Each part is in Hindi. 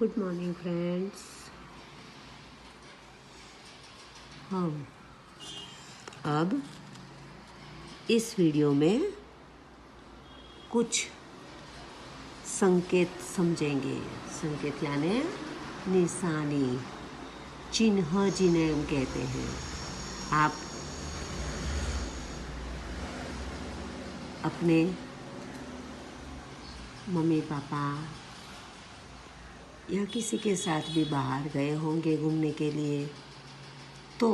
Good morning friends. हम अब इस वीडियो में कुछ संकेत समझेंगे। संकेत यानी निशानी, चिन्ह जिन्हें हम कहते हैं। आप अपने मम्मी पापा या किसी के साथ भी बाहर गए होंगे घूमने के लिए, तो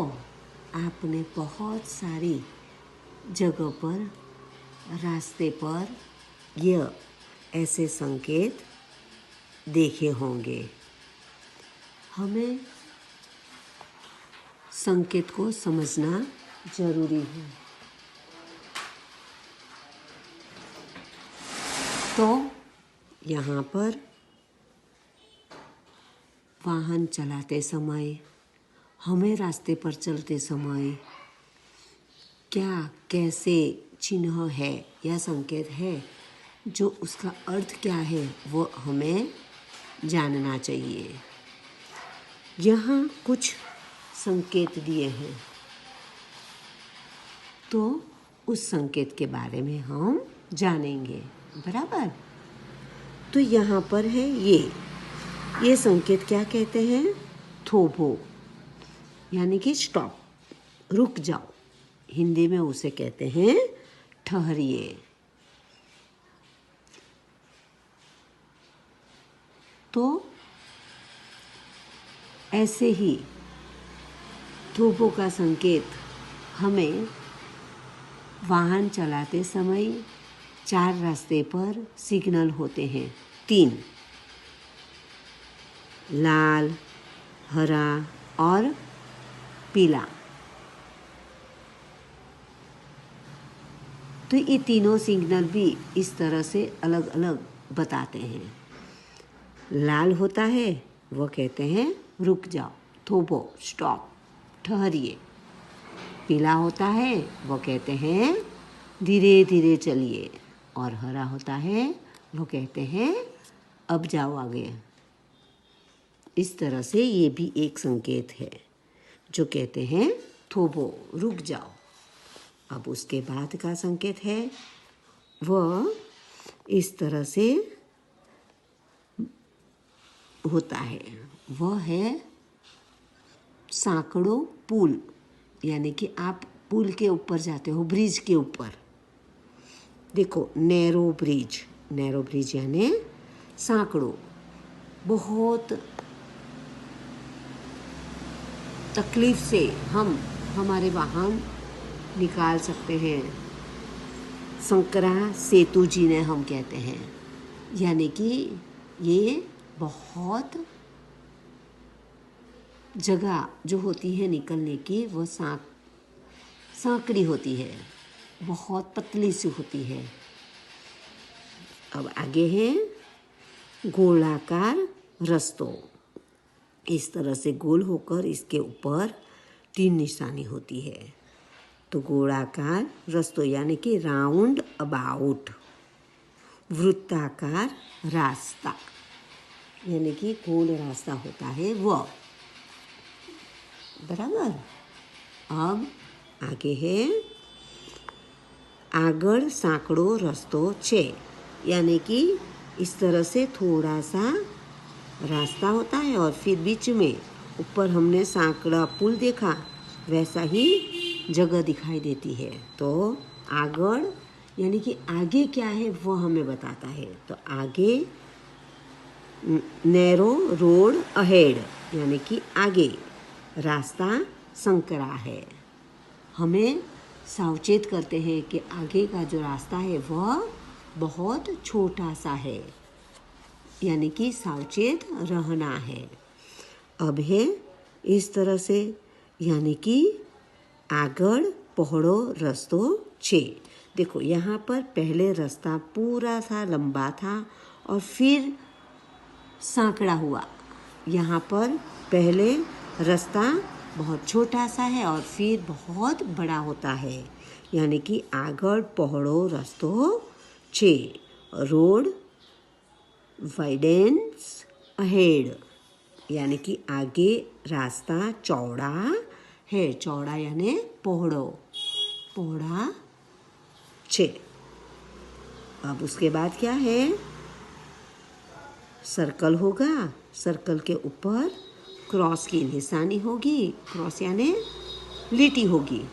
आपने बहुत सारी जगह पर, रास्ते पर यह ऐसे संकेत देखे होंगे। हमें संकेत को समझना जरूरी है। तो यहाँ पर वाहन चलाते समय, हमें रास्ते पर चलते समय क्या कैसे चिन्ह है या संकेत है, जो उसका अर्थ क्या है वो हमें जानना चाहिए। यहाँ कुछ संकेत दिए हैं, तो उस संकेत के बारे में हम जानेंगे, बराबर। तो यहाँ पर है ये संकेत क्या कहते हैं? थोबो यानी कि स्टॉप, रुक जाओ। हिंदी में उसे कहते हैं ठहरिए। तो ऐसे ही थोबो का संकेत हमें वाहन चलाते समय 4 रास्ते पर सिग्नल होते हैं, 3, लाल, हरा और पीला। तो ये तीनों सिग्नल भी इस तरह से अलग अलग बताते हैं। लाल होता है वो कहते हैं रुक जाओ, थोबो, स्टॉप, ठहरिए। पीला होता है वो कहते हैं धीरे धीरे चलिए। और हरा होता है वो कहते हैं अब जाओ आगे। इस तरह से ये भी एक संकेत है जो कहते हैं थोबो, रुक जाओ। अब उसके बाद का संकेत है वह इस तरह से होता है, वह है सांकड़ों पुल। यानी कि आप पुल के ऊपर जाते हो, ब्रिज के ऊपर। देखो, नैरो ब्रिज यानी सांकड़ों, बहुत तकलीफ से हम हमारे वाहन निकाल सकते हैं। संकरा सेतु जिन्हें हम कहते हैं, यानी कि ये बहुत जगह जो होती है निकलने की, वो सांकड़ी होती है, बहुत पतली सी होती है। अब आगे है गोलाकार रस्तों। इस तरह से गोल होकर इसके ऊपर 3 निशानी होती है। तो गोलाकार रस्तों यानी कि राउंड अबाउट। वृत्ताकार रास्ता यानी कि गोल रास्ता होता है वह, बराबर। अब आगे है આગળ સાંકડો રસ્તો છે, यानी कि इस तरह से थोड़ा सा रास्ता होता है और फिर बीच में ऊपर हमने सांकड़ा पुल देखा, वैसा ही जगह दिखाई देती है। तो आगड़ यानी कि आगे क्या है वो हमें बताता है। तो आगे नैरो रोड अहेड यानी कि आगे रास्ता संकरा है। हमें सावचेत करते हैं कि आगे का जो रास्ता है वह बहुत छोटा सा है, यानी कि सावचेत रहना है। अब है इस तरह से, यानी कि आगड़ पहड़ो रस्तो छे। देखो, यहाँ पर पहले रास्ता पूरा सा लंबा था और फिर सांकड़ा हुआ। यहाँ पर पहले रास्ता बहुत छोटा सा है और फिर बहुत बड़ा होता है, यानी कि आगड़ पहड़ो रस्तो छे। रोड वाइडेन्स अहेड यानी कि आगे रास्ता चौड़ा है। चौड़ा यानी पહોળો, पહોળा छे। अब उसके बाद क्या है? सर्कल होगा, सर्कल के ऊपर क्रॉस की निशानी होगी, क्रॉस यानी लिटी होगी,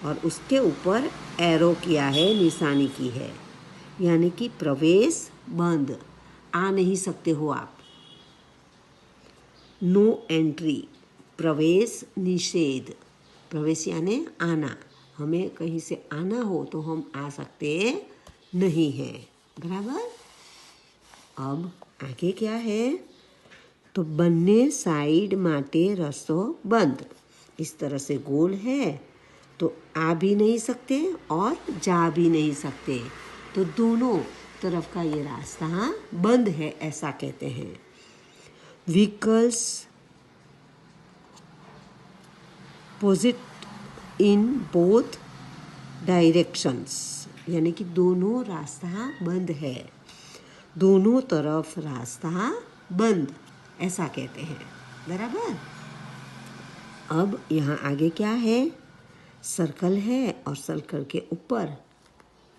और उसके ऊपर एरो किया है, निशानी की है, यानी कि प्रवेश बंद, आ नहीं सकते हो आप। नो एंट्री, प्रवेश निषेध, प्रवेश यानी आना, हमें कहीं से आना हो तो हम आ सकते नहीं हैं, बराबर। अब आगे क्या है? तो બંને साइड माटे रस्तो बंद, इस तरह से गोल है तो आ भी नहीं सकते और जा भी नहीं सकते, तो दोनों तरफ का ये रास्ता बंद है, ऐसा कहते हैं। व्हीकल्स पोजिट इन बोथ डायरेक्शंस, यानी कि दोनों रास्ता बंद है, दोनों तरफ रास्ता बंद, ऐसा कहते हैं, बराबर। अब यहाँ आगे क्या है? सर्कल है और सर्कल के ऊपर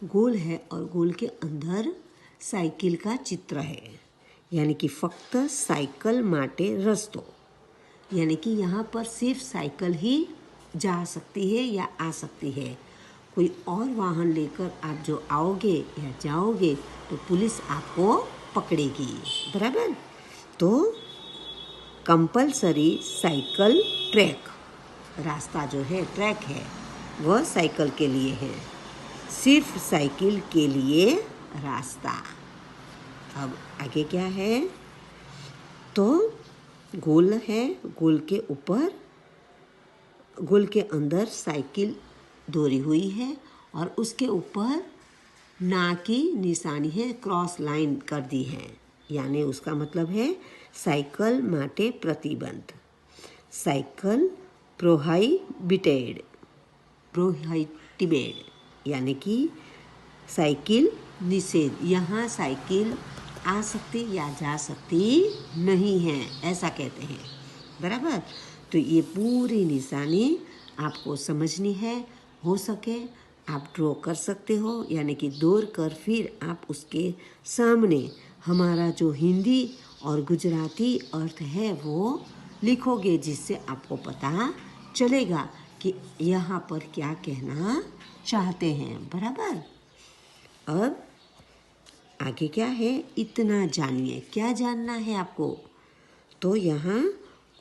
गोल है और गोल के अंदर साइकिल का चित्र है, यानी कि फक्त साइकिल माटे रस्तो, यानी कि यहाँ पर सिर्फ साइकिल ही जा सकती है या आ सकती है। कोई और वाहन लेकर आप जो आओगे या जाओगे तो पुलिस आपको पकड़ेगी, बराबर। तो कंपलसरी साइकिल ट्रैक, रास्ता जो है ट्रैक है वह साइकिल के लिए है, सिर्फ साइकिल के लिए रास्ता। अब आगे क्या है? तो गोल है, गोल के ऊपर, गोल के अंदर साइकिल दौरी हुई है और उसके ऊपर ना की निशानी है, क्रॉस लाइन कर दी है, यानी उसका मतलब है साइकिल माटे प्रतिबंध, साइकिल प्रोहाइबिटेड, प्रोहाइबिटेड यानी कि साइकिल निषेध, यहाँ साइकिल आ सकती या जा सकती नहीं है, ऐसा कहते हैं, बराबर। तो ये पूरी निशानी आपको समझनी है, हो सके आप ड्रॉ कर सकते हो, यानी कि दौड़ कर फिर आप उसके सामने हमारा जो हिंदी और गुजराती अर्थ है वो लिखोगे, जिससे आपको पता चलेगा कि यहाँ पर क्या कहना चाहते हैं, बराबर। अब आगे क्या है? इतना जानिए, क्या जानना है आपको? तो यहाँ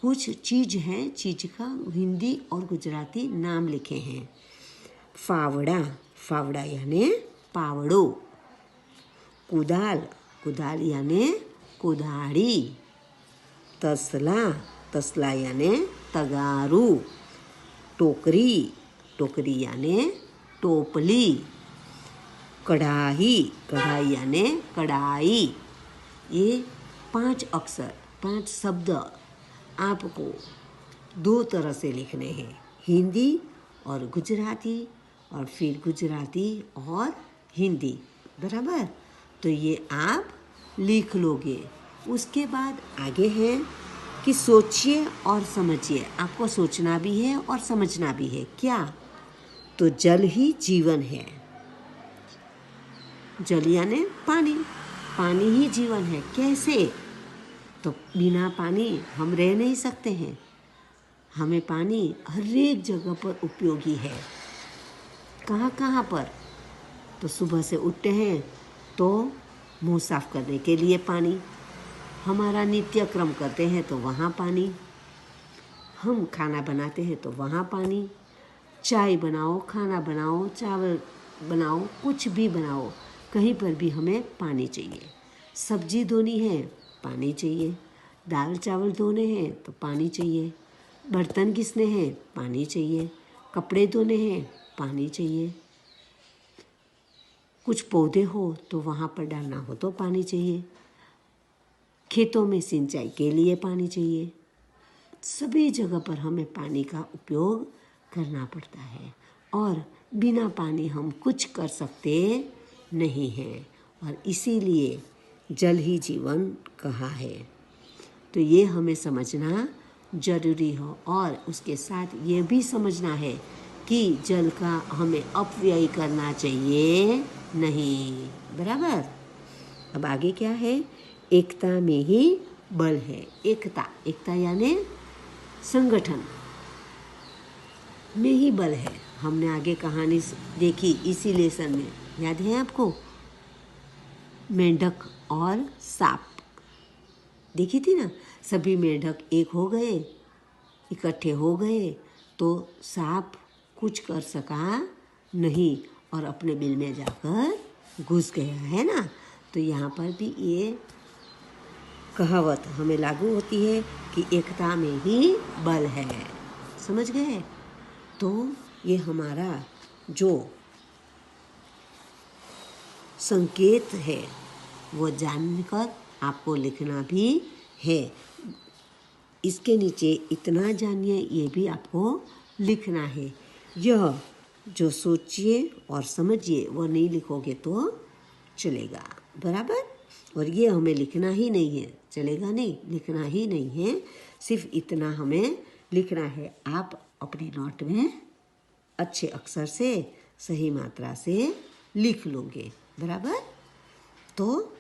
कुछ चीज़ है, चीज़ का हिंदी और गुजराती नाम लिखे हैं। फावड़ा, फावड़ा यानी पावड़ो, कुदाल, कुदाल यानी कुदाड़ी, तसला, तसला यानी तगारू, टोकरी, टोकरी यानी टोपली, कढ़ाई, कढ़ाई यानी कढ़ाई। ये 5 अक्षर, 5 शब्द आपको 2 तरह से लिखने हैं, हिंदी और गुजराती, और फिर गुजराती और हिंदी, बराबर। तो ये आप लिख लोगे। उसके बाद आगे है कि सोचिए और समझिए, आपको सोचना भी है और समझना भी है। क्या? तो जल ही जीवन है, जल यानी पानी, पानी ही जीवन है। कैसे? तो बिना पानी हम रह नहीं सकते हैं, हमें पानी हर एक जगह पर उपयोगी है। कहाँ कहाँ पर? तो सुबह से उठते हैं तो मुंह साफ करने के लिए पानी, हमारा नित्य क्रम करते हैं तो वहाँ पानी, हम खाना बनाते हैं तो वहाँ पानी, चाय बनाओ, खाना बनाओ, चावल बनाओ, कुछ भी बनाओ, कहीं पर भी हमें पानी चाहिए। सब्जी धोनी है, पानी चाहिए। दाल चावल धोने हैं तो पानी चाहिए। बर्तन घिसने हैं, पानी चाहिए। कपड़े धोने हैं, पानी चाहिए। कुछ पौधे हो तो वहाँ पर डालना हो तो पानी चाहिए। खेतों में सिंचाई के लिए पानी चाहिए। सभी जगह पर हमें पानी का उपयोग करना पड़ता है और बिना पानी हम कुछ कर सकते नहीं हैं, और इसीलिए जल ही जीवन कहा है। तो ये हमें समझना जरूरी हो और उसके साथ ये भी समझना है कि जल का हमें अपव्यय करना चाहिए नहीं। बराबर। अब आगे क्या है? एकता में ही बल है। एकता, एकता यानी संगठन में ही बल है। हमने आगे कहानी देखी इसी लेसन में, याद है आपको? मेंढक और सांप देखी थी ना। सभी मेंढक एक हो गए, इकट्ठे हो गए, तो सांप कुछ कर सका नहीं और अपने बिल में जाकर घुस गया, है ना। तो यहाँ पर भी ये कहावत हमें लागू होती है कि एकता में ही बल है। समझ गए? तो ये हमारा जो संकेत है वो जानकर आपको लिखना भी है। इसके नीचे इतना जानिए ये भी आपको लिखना है। यह जो सोचिए और समझिए वो नहीं लिखोगे तो चलेगा। बराबर। और ये हमें लिखना ही नहीं है, चलेगा नहीं, लिखना ही नहीं है। सिर्फ इतना हमें लिखना है। आप अपनी नोट में अच्छे अक्षर से, सही मात्रा से लिख लोगे। बराबर। तो